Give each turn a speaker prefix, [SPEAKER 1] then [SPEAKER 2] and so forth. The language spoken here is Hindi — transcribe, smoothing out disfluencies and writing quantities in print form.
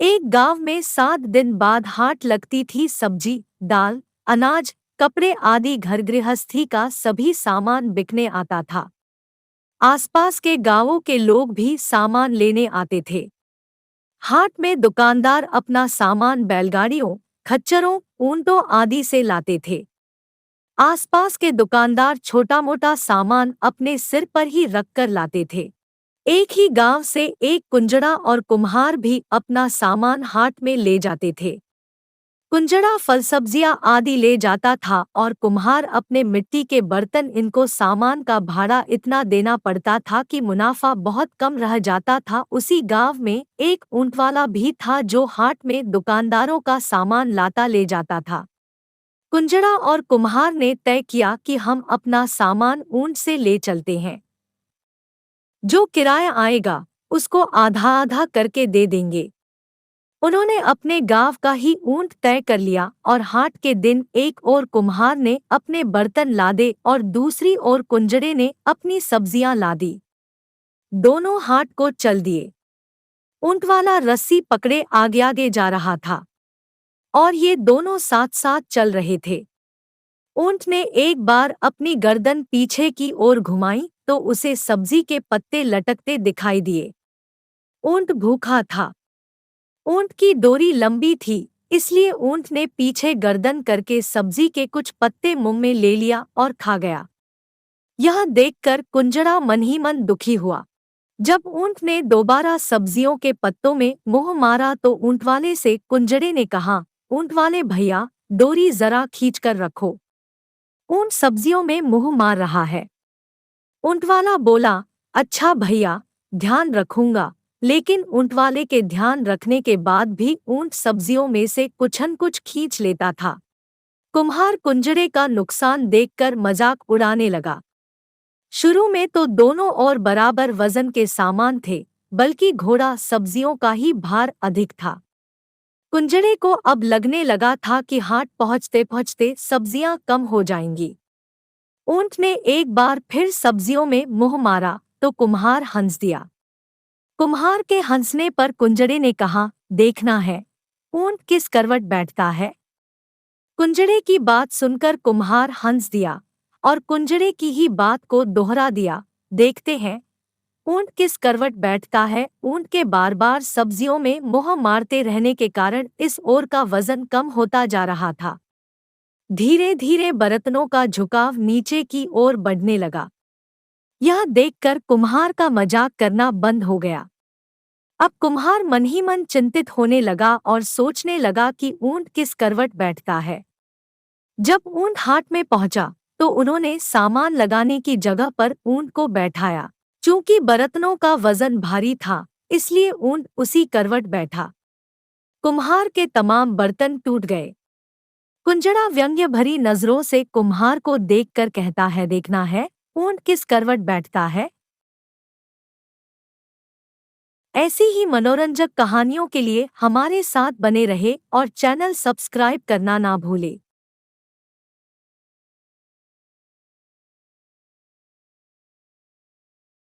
[SPEAKER 1] एक गांव में 7 दिन बाद हाट लगती थी। सब्जी, दाल, अनाज, कपड़े आदि घर गृहस्थी का सभी सामान बिकने आता था। आसपास के गांवों के लोग भी सामान लेने आते थे। हाट में दुकानदार अपना सामान बैलगाड़ियों, खच्चरों, ऊंटों आदि से लाते थे। आसपास के दुकानदार छोटा मोटा सामान अपने सिर पर ही रखकर लाते थे। एक ही गांव से एक कुंजड़ा और कुम्हार भी अपना सामान हाट में ले जाते थे। कुंजड़ा फल सब्जियां आदि ले जाता था और कुम्हार अपने मिट्टी के बर्तन। इनको सामान का भाड़ा इतना देना पड़ता था कि मुनाफा बहुत कम रह जाता था। उसी गांव में एक ऊंटवाला भी था जो हाट में दुकानदारों का सामान लाता ले जाता था। कुंजड़ा और कुम्हार ने तय किया कि हम अपना सामान ऊंट से ले चलते हैं। जो किराया आएगा उसको आधा आधा करके दे देंगे। उन्होंने अपने गांव का ही ऊंट तय कर लिया और हाट के दिन एक ओर कुम्हार ने अपने बर्तन लादे और दूसरी ओर कुंजड़े ने अपनी सब्जियां लादी। दोनों हाट को चल दिए। ऊंटवाला रस्सी पकड़े आगे आगे जा रहा था और ये दोनों साथ साथ चल रहे थे। ऊंट ने एक बार अपनी गर्दन पीछे की ओर घुमाई तो उसे सब्जी के पत्ते लटकते दिखाई दिए। ऊंट भूखा था। ऊंट की डोरी लंबी थी, इसलिए ऊंट ने पीछे गर्दन करके सब्जी के कुछ पत्ते मुंह में ले लिया और खा गया। यह देखकर कुंजड़ा मन ही मन दुखी हुआ। जब ऊंट ने दोबारा सब्जियों के पत्तों में मुंह मारा तो ऊंटवाले से कुंजड़े ने कहा, ऊंटवाले भैया, डोरी जरा खींचकर रखो। ऊंट सब्जियों में मुंह मार रहा है। ऊंटवाला बोला, अच्छा भैया, ध्यान रखूंगा। लेकिन ऊंटवाले के ध्यान रखने के बाद भी ऊंट सब्जियों में से कुछन कुछ खींच लेता था। कुम्हार कुंजड़े का नुकसान देखकर मजाक उड़ाने लगा। शुरू में तो दोनों और बराबर वजन के सामान थे, बल्कि घोड़ा सब्जियों का ही भार अधिक था। कुंजड़े को अब लगने लगा था कि हाट पहुंचते पहुंचते सब्जियां कम हो जाएंगी। ऊंट ने एक बार फिर सब्जियों में मुंह मारा तो कुम्हार हंस दिया। कुम्हार के हंसने पर कुंजड़े ने कहा, देखना है ऊंट किस करवट बैठता है। कुंजड़े की बात सुनकर कुम्हार हंस दिया और कुंजड़े की ही बात को दोहरा दिया, देखते हैं ऊंट किस करवट बैठता है। ऊंट के बार बार सब्जियों में मुंह मारते रहने के कारण इस ओर का वजन कम होता जा रहा था। धीरे धीरे बर्तनों का झुकाव नीचे की ओर बढ़ने लगा। यह देखकर कुम्हार का मजाक करना बंद हो गया। अब कुम्हार मन ही मन चिंतित होने लगा और सोचने लगा कि ऊंट किस करवट बैठता है। जब ऊंट हाट में पहुंचा तो उन्होंने सामान लगाने की जगह पर ऊंट को बैठाया। चूंकि बर्तनों का वजन भारी था, इसलिए ऊंट उसी करवट बैठा। कुम्हार के तमाम बर्तन टूट गए। कुंजड़ा व्यंग्य भरी नजरों से कुम्हार को देखकर कहता है, देखना है ऊंट किस करवट बैठता है। ऐसी ही मनोरंजक कहानियों के लिए हमारे साथ बने रहे और चैनल सब्सक्राइब करना ना भूले।